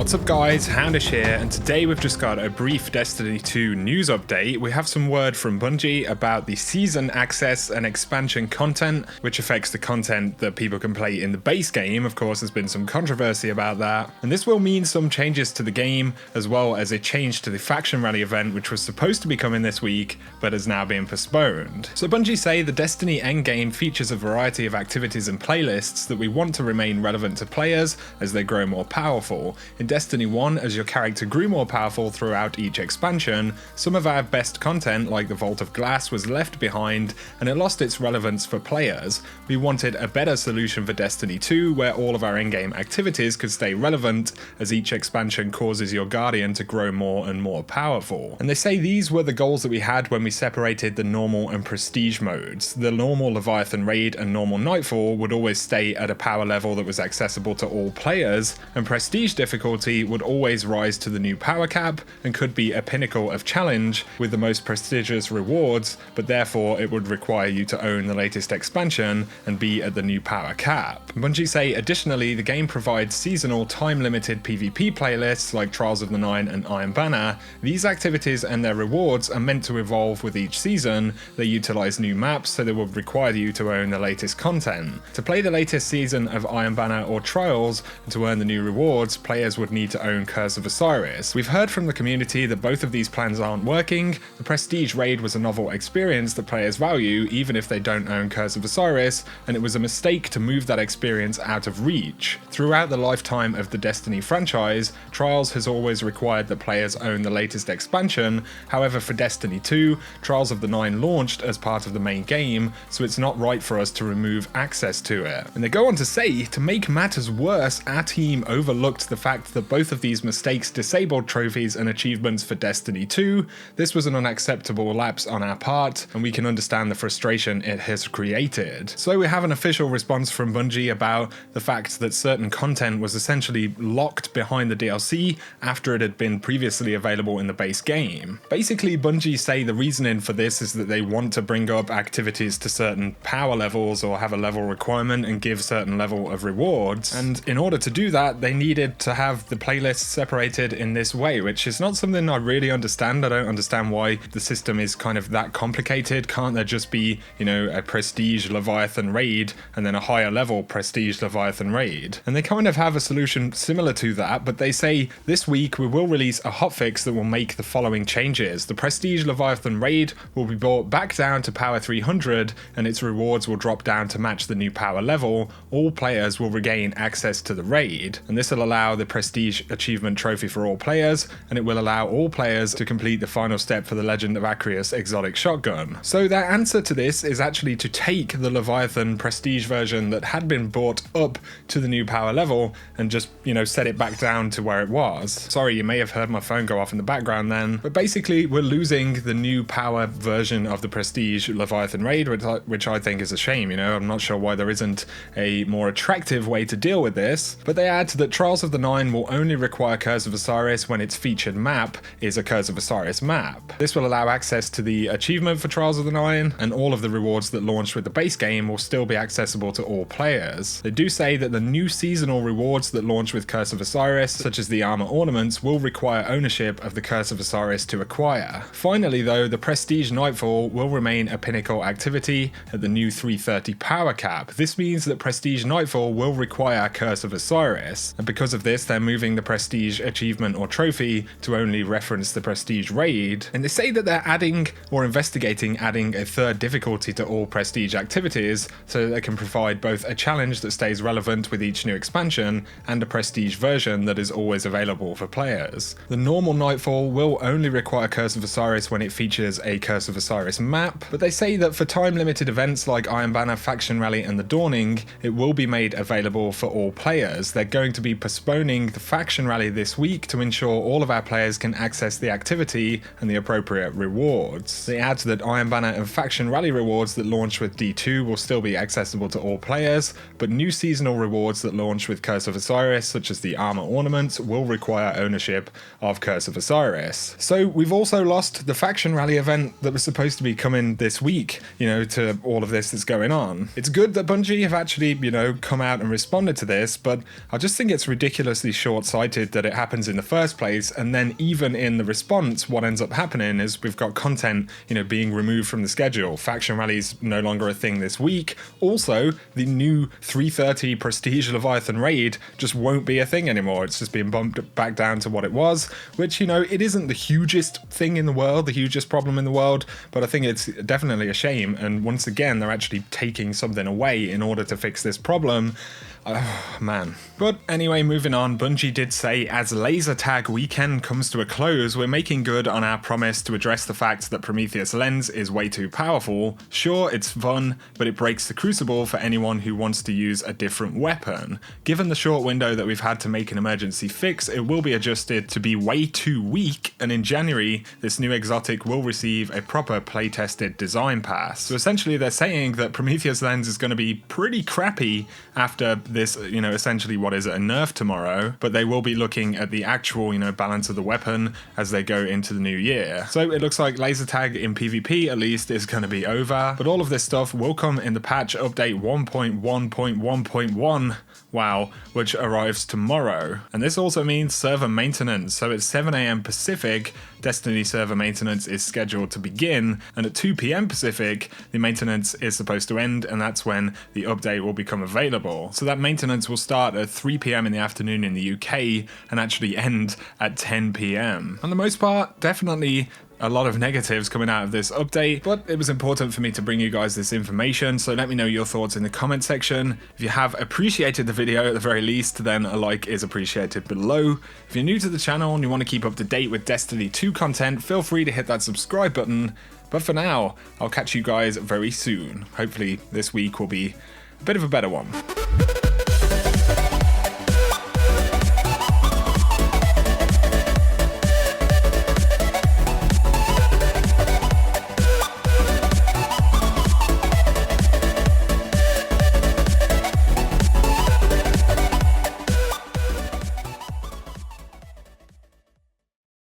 What's up guys, Houndish here, and today we've just got a brief Destiny 2 news update. We have some word from Bungie about the season access and expansion content, which affects the content that people can play in the base game. Of course, there's been some controversy about that, and this will mean some changes to the game, as well as a change to the Faction Rally event, which was supposed to be coming this week, but has now been postponed. So Bungie say the Destiny endgame features a variety of activities and playlists that we want to remain relevant to players as they grow more powerful. In Destiny 1, as your character grew more powerful throughout each expansion, some of our best content, like the Vault of Glass, was left behind and it lost its relevance for players. We wanted a better solution for Destiny 2, where all of our in-game activities could stay relevant as each expansion causes your Guardian to grow more and more powerful. And they say these were the goals that we had when we separated the normal and prestige modes. The normal Leviathan Raid and normal Nightfall would always stay at a power level that was accessible to all players, and prestige difficulty would always rise to the new power cap and could be a pinnacle of challenge with the most prestigious rewards, but therefore it would require you to own the latest expansion and be at the new power cap. Bungie say additionally the game provides seasonal time-limited PvP playlists like Trials of the Nine and Iron Banner. These activities and their rewards are meant to evolve with each season. They utilize new maps, so they will require you to own the latest content. To play the latest season of Iron Banner or Trials and to earn the new rewards, players would need to own Curse of Osiris. We've heard from the community that both of these plans aren't working. The Prestige Raid was a novel experience that players value even if they don't own Curse of Osiris, and it was a mistake to move that experience out of reach. Throughout the lifetime of the Destiny franchise, Trials has always required that players own the latest expansion. However, for Destiny 2, Trials of the Nine launched as part of the main game, so it's not right for us to remove access to it. And they go on to say, to make matters worse, our team overlooked the fact that both of these mistakes disabled trophies and achievements for Destiny 2. This was an unacceptable lapse on our part, and we can understand the frustration it has created. So we have an official response from Bungie about the fact that certain content was essentially locked behind the DLC after it had been previously available in the base game. Basically, Bungie say the reasoning for this is that they want to bring up activities to certain power levels or have a level requirement and give certain level of rewards, and in order to do that they needed to have the playlists separated in this way, which is not something I really understand. I don't understand why the system is kind of that complicated. Can't there just be, you know, a prestige Leviathan raid and then a higher level prestige Leviathan raid? And they kind of have a solution similar to that, but they say this week we will release a hotfix that will make the following changes. The prestige Leviathan raid will be brought back down to power 300 and its rewards will drop down to match the new power level. All players will regain access to the raid, and this will allow the prestige achievement trophy for all players, and it will allow all players to complete the final step for the Legend of Acreus exotic shotgun. So their answer to this is actually to take the Leviathan prestige version that had been brought up to the new power level and just, you know, set it back down to where it was. Sorry, you may have heard my phone go off in the background then, but basically we're losing the new power version of the prestige Leviathan raid, which I think is a shame. You know, I'm not sure why there isn't a more attractive way to deal with this, but they add that Trials of the Nine will only require Curse of Osiris when its featured map is a Curse of Osiris map. This will allow access to the achievement for Trials of the Nine, and all of the rewards that launched with the base game will still be accessible to all players. They do say that the new seasonal rewards that launch with Curse of Osiris, such as the armor ornaments, will require ownership of the Curse of Osiris to acquire. Finally though, the Prestige Nightfall will remain a pinnacle activity at the new 330 power cap. This means that Prestige Nightfall will require Curse of Osiris, and because of this they're moving the Prestige achievement or trophy to only reference the Prestige raid, and they say that they're adding or investigating adding a third difficulty to all Prestige activities so that they can provide both a challenge that stays relevant with each new expansion and a Prestige version that is always available for players. The normal Nightfall will only require Curse of Osiris when it features a Curse of Osiris map, but they say that for time-limited events like Iron Banner, Faction Rally and the Dawning, it will be made available for all players. They're going to be postponing the Faction Rally this week to ensure all of our players can access the activity and the appropriate rewards. They add that Iron Banner and Faction Rally rewards that launch with D2 will still be accessible to all players, but new seasonal rewards that launch with Curse of Osiris, such as the armor ornaments, will require ownership of Curse of Osiris. So we've also lost the Faction Rally event that was supposed to be coming this week, you know, to all of this that's going on. It's good that Bungie have actually, you know, come out and responded to this, but I just think it's ridiculously short short-sighted that it happens in the first place, and then even in the response, what ends up happening is we've got content, being removed from the schedule. Faction Rally's no longer a thing this week. Also, the new 3:30 Prestige Leviathan raid just won't be a thing anymore. It's just being bumped back down to what it was, which, it isn't the hugest thing in the world, the hugest problem in the world, but I think it's definitely a shame. And once again, they're actually taking something away in order to fix this problem. Oh, man. But anyway, moving on, Bungie did say, as laser tag weekend comes to a close, we're making good on our promise to address the fact that Prometheus Lens is way too powerful. Sure, it's fun, but it breaks the crucible for anyone who wants to use a different weapon. Given the short window that we've had to make an emergency fix, it will be adjusted to be way too weak, and in January, this new exotic will receive a proper play-tested design pass. So essentially, they're saying that Prometheus Lens is going to be pretty crappy after this, essentially what is a nerf tomorrow, but they will be looking at the actual, balance of the weapon as they go into the new year. So it looks like laser tag in PvP at least is going to be over, but all of this stuff will come in the patch update 1.1.1.1. Wow, which arrives tomorrow. And this also means server maintenance. So at 7 AM Pacific, Destiny server maintenance is scheduled to begin, and at 2 PM Pacific, the maintenance is supposed to end, and that's when the update will become available. So that maintenance will start at 3 PM in the afternoon in the UK and actually end at 10 PM. On the most part, definitely a lot of negatives coming out of this update, but it was important for me to bring you guys this information, so let me know your thoughts in the comment section. If you have appreciated the video at the very least, then a like is appreciated below. If you're new to the channel and you want to keep up to date with Destiny 2 content, feel free to hit that subscribe button. But for now, I'll catch you guys very soon. Hopefully this week will be a bit of a better one.